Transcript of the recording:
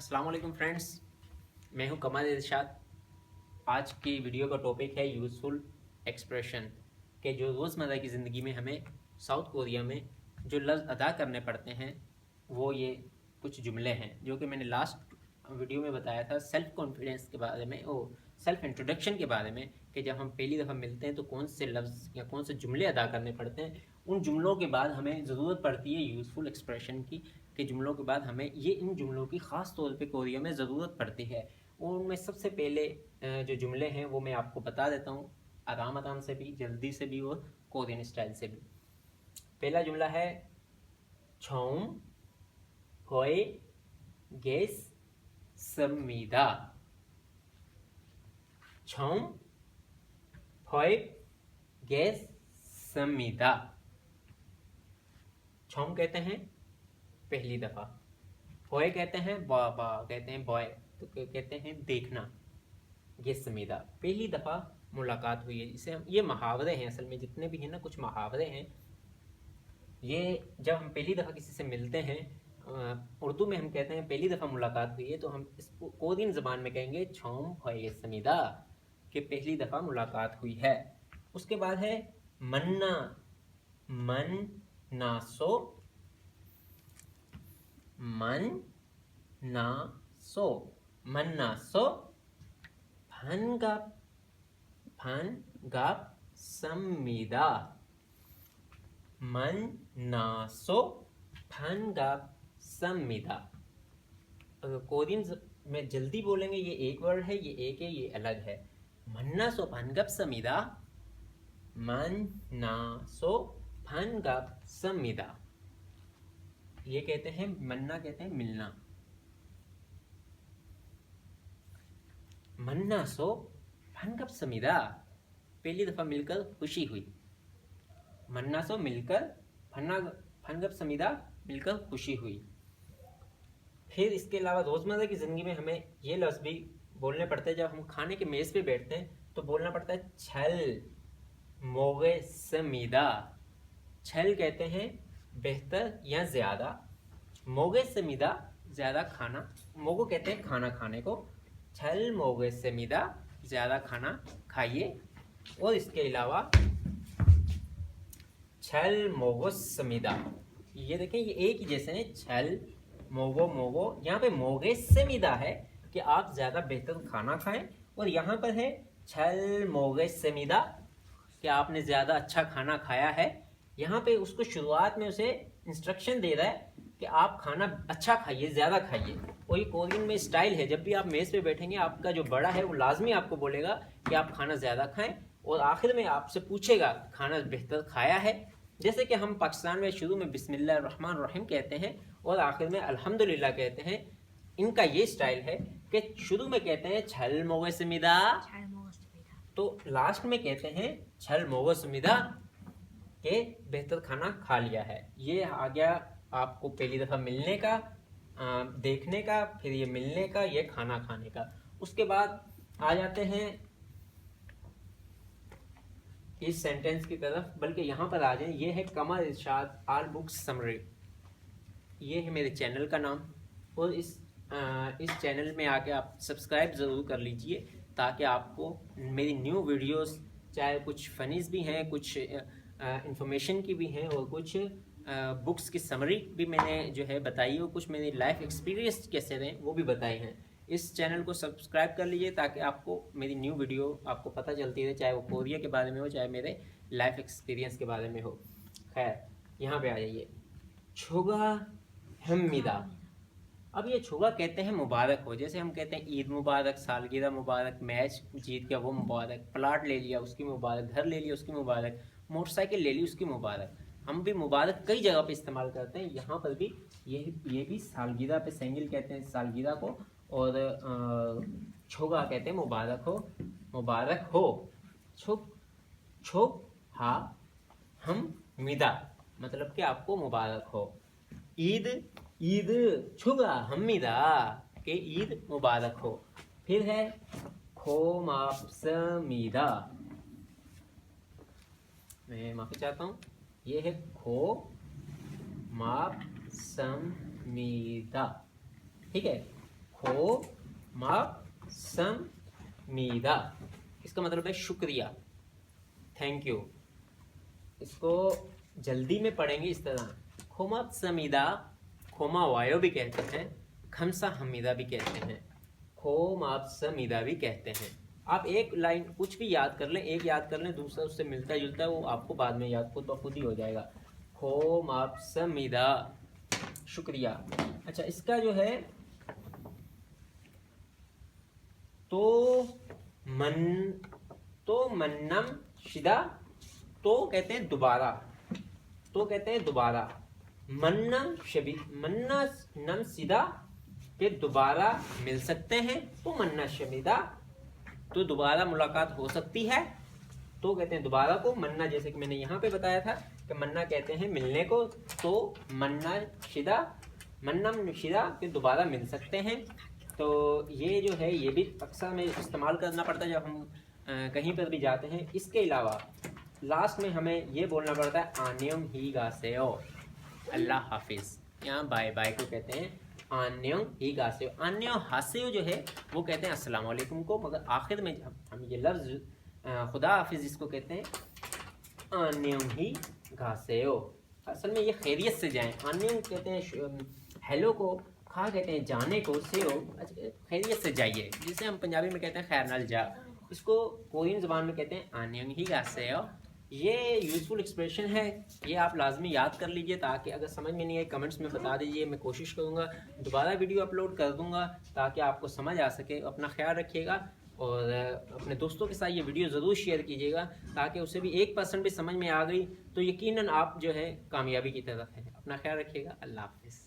अस्सलाम वालेकुम फ्रेंड्स, मैं हूं कमल इरशाद। आज की वीडियो का टॉपिक है यूज़फुल एक्सप्रेशन के जो रोज़मर्रा की ज़िंदगी में हमें साउथ कोरिया में जो लफ्ज़ अदा करने पड़ते हैं वो ये कुछ जुमले हैं जो कि मैंने लास्ट वीडियो में बताया था सेल्फ़ कॉन्फिडेंस के बारे में सेल्फ़ इंट्रोडक्शन के बारे में कि जब हम पहली दफ़ा मिलते हैं तो कौन से लफ्ज़ या कौन से जुमले अदा करने पड़ते हैं। उन जुमलों के बाद हमें ज़रूरत पड़ती है यूज़फुल एक्सप्रेशन की के जुमलों के बाद हमें ये इन जुमलों की ख़ास तौर पे कोरिया में ज़रूरत पड़ती है। उनमें सबसे पहले जो जुमले हैं वो मैं आपको बता देता हूँ, आराम आराम से भी, जल्दी से भी और कोरियन स्टाइल से भी। पहला जुमला है छौम होए गेस समीदा। छौम होए गेस समीदा। छौम कहते हैं पहली दफ़ा, होए कहते हैं बाबा, कहते हैं बॉय, तो कहते हैं देखना। ये समीदा पहली दफ़ा मुलाकात हुई है, इसे हम ये मुहावरे हैं, असल में जितने भी हैं ना कुछ मुहावरे हैं। ये जब हम पहली दफ़ा किसी से मिलते हैं, उर्दू में हम कहते हैं पहली दफ़ा मुलाकात हुई है, तो हम इसको कोरियन ज़बान में कहेंगे छौम होए समीदा, कि पहली दफ़ा मुलाकात हुई है। उसके बाद है मन्ना, मन नासो, मन ना सो, मन ना सो, फन गप समीदा। मन नासो फन गप समीदा। अगर कोरियन में जल्दी बोलेंगे ये एक वर्ड है, ये एक है, ये अलग है। मन्ना सो फन गप समीदा, मन नासो फन गप समीदा। ये कहते हैं मन्ना, कहते हैं मिलना। मन्ना सो फन गप समीदा, पहली दफा मिलकर खुशी हुई। मन्ना सो मिलकर, फन गप समीदा मिलकर खुशी हुई। फिर इसके अलावा रोज़मर्रा की ज़िंदगी में हमें ये लफ्ज़ भी बोलने पड़ते हैं। जब हम खाने के मेज़ पे बैठते हैं तो बोलना पड़ता है छल मोगे समीदा। छल कहते हैं बेहतर या ज़्यादा, मोगे समीदा ज़्यादा खाना, मोगो कहते हैं खाना खाने को। छल मोगे समीदा ज़्यादा खाना खाइए। और इसके अलावा छल मोगो समीदा, ये देखें ये एक ही जैसे हैं। छल मोगो मोगो, यहाँ पे मोगे समीदा है कि आप ज़्यादा बेहतर खाना खाएं, और यहाँ पर है छल मोगे समीदा कि आपने ज़्यादा अच्छा खाना खाया है। यहाँ पे उसको शुरुआत में उसे इंस्ट्रक्शन दे रहा है कि आप खाना अच्छा खाइए, ज़्यादा खाइए। और ये कोरियन में स्टाइल है, जब भी आप मेज़ पे बैठेंगे आपका जो बड़ा है वो लाजमी आपको बोलेगा कि आप खाना ज़्यादा खाएं, और आखिर में आपसे पूछेगा खाना बेहतर खाया है। जैसे कि हम पाकिस्तान में शुरू में बिस्मिल्लाह रहमान रहीम कहते हैं और आखिर में अल्हम्दुलिल्लाह कहते हैं। इनका ये स्टाइल है कि शुरू में कहते हैं छल मोगे समीदा, तो लास्ट में कहते हैं छल मोगे समीदा के बेहतर खाना खा लिया है। ये आ गया आपको पहली दफ़ा मिलने का, देखने का, फिर ये मिलने का, ये खाना खाने का। उसके बाद आ जाते हैं इस सेंटेंस की तरफ, बल्कि यहाँ पर आ जाए। ये है कमल इरशाद आल बुक्स समरी, ये है मेरे चैनल का नाम। और इस चैनल में आके आप सब्सक्राइब ज़रूर कर लीजिए ताकि आपको मेरी न्यू वीडियोस, चाहे कुछ फ़नीज़ भी हैं, कुछ इंफॉर्मेशन की भी हैं, और कुछ बुक्स की समरी भी मैंने जो है बताई, और कुछ मेरी लाइफ एक्सपीरियंस कैसे रहे वो भी बताए हैं। इस चैनल को सब्सक्राइब कर लीजिए ताकि आपको मेरी न्यू वीडियो आपको पता चलती रहे, चाहे वो कोरिया के बारे में हो, चाहे मेरे लाइफ एक्सपीरियंस के बारे में हो। खैर, यहाँ पे आ जाइए। छुगा हमीदा। अब ये छुगा कहते हैं मुबारक हो, जैसे हम कहते हैं ईद मुबारक, सालगिरह मुबारक, मैच जीत गया वो मुबारक, प्लाट ले लिया उसकी मुबारक, घर ले लिया उसकी मुबारक, मोटरसाइकिल ले ली उसकी मुबारक। हम भी मुबारक कई जगह पे इस्तेमाल करते हैं, यहाँ पर भी ये भी सालगिरह पे सेंगिल कहते हैं सालगिरह को, और छुगा कहते हैं मुबारक हो, मुबारक हो। छुग छुग हा हम मिदा, मतलब कि आपको मुबारक हो। ईद ईद छुगा हमीदा, के ईद मुबारक हो। फिर है खो मापसमीदा, मैं माफी चाहता हूँ, ये है खो मापसमीदा, ठीक है। खो माप सम मीदा, इसका मतलब है शुक्रिया, थैंक यू। इसको जल्दी में पढ़ेंगे इस तरह, खोमाप समीदा, खोमा वायो भी कहते हैं, खमसा हमीदा भी कहते हैं, खोमाप समीदा भी कहते हैं। आप एक लाइन कुछ भी याद कर लें, एक याद कर लें, दूसरा उससे मिलता जुलता है, वो आपको बाद में याद खुद ही हो जाएगा। खोमाप समीदा, शुक्रिया। अच्छा, इसका जो है तो मन्नम शिदा, तो कहते हैं दोबारा, तो कहते हैं दोबारा, मन्ना नम सीधा के दोबारा मिल सकते हैं, तो मन्ना शमीदा तो दोबारा मुलाकात हो सकती है, तो कहते हैं दोबारा को। मन्ना जैसे कि मैंने यहाँ पे बताया था कि मन्ना कहते हैं मिलने को, तो मन्ना शिदा, मन्नम शिदा के दोबारा मिल सकते हैं। तो ये जो है ये भी अक्सर हमें इस्तेमाल करना पड़ता है जब हम कहीं पर भी जाते हैं। इसके अलावा लास्ट में हमें ये बोलना पड़ता है आन्यों ही गासेओ, अल्लाह हाफिज़, यहाँ बाय बाय को कहते हैं आन्यों ही गासेओ। आन्यों हासेओ जो है वो कहते हैं अस्सलाम वालेकुम को, मगर आखिर में हम ये लफ्ज़ खुदा हाफिज़ जिसको कहते हैं आन्यों ही गासेओ, असल में ये खैरियत से जाएं। आन्यों कहते हैं हेलो को, खा कहते हैं जाने को, सेओ खैरियत से जाइए, जिसे हम पंजाबी में कहते हैं खैर नाल जा, इसको कोरियन ज़बान में कहते हैं आन्यों ही गासेओ। ये यूज़फुल एक्सप्रेशन है, ये आप लाजमी याद कर लीजिए, ताकि अगर समझ में नहीं आए कमेंट्स में बता दीजिए, मैं कोशिश करूँगा दोबारा वीडियो अपलोड कर दूँगा ताकि आपको समझ आ सके। अपना ख्याल रखिएगा और अपने दोस्तों के साथ ये वीडियो ज़रूर शेयर कीजिएगा, ताकि उसे भी 1% भी समझ में आ गई तो यकीनन आप जो है कामयाबी की तरफ है। अपना ख्याल रखिएगा, अल्लाह हाफ़िज़।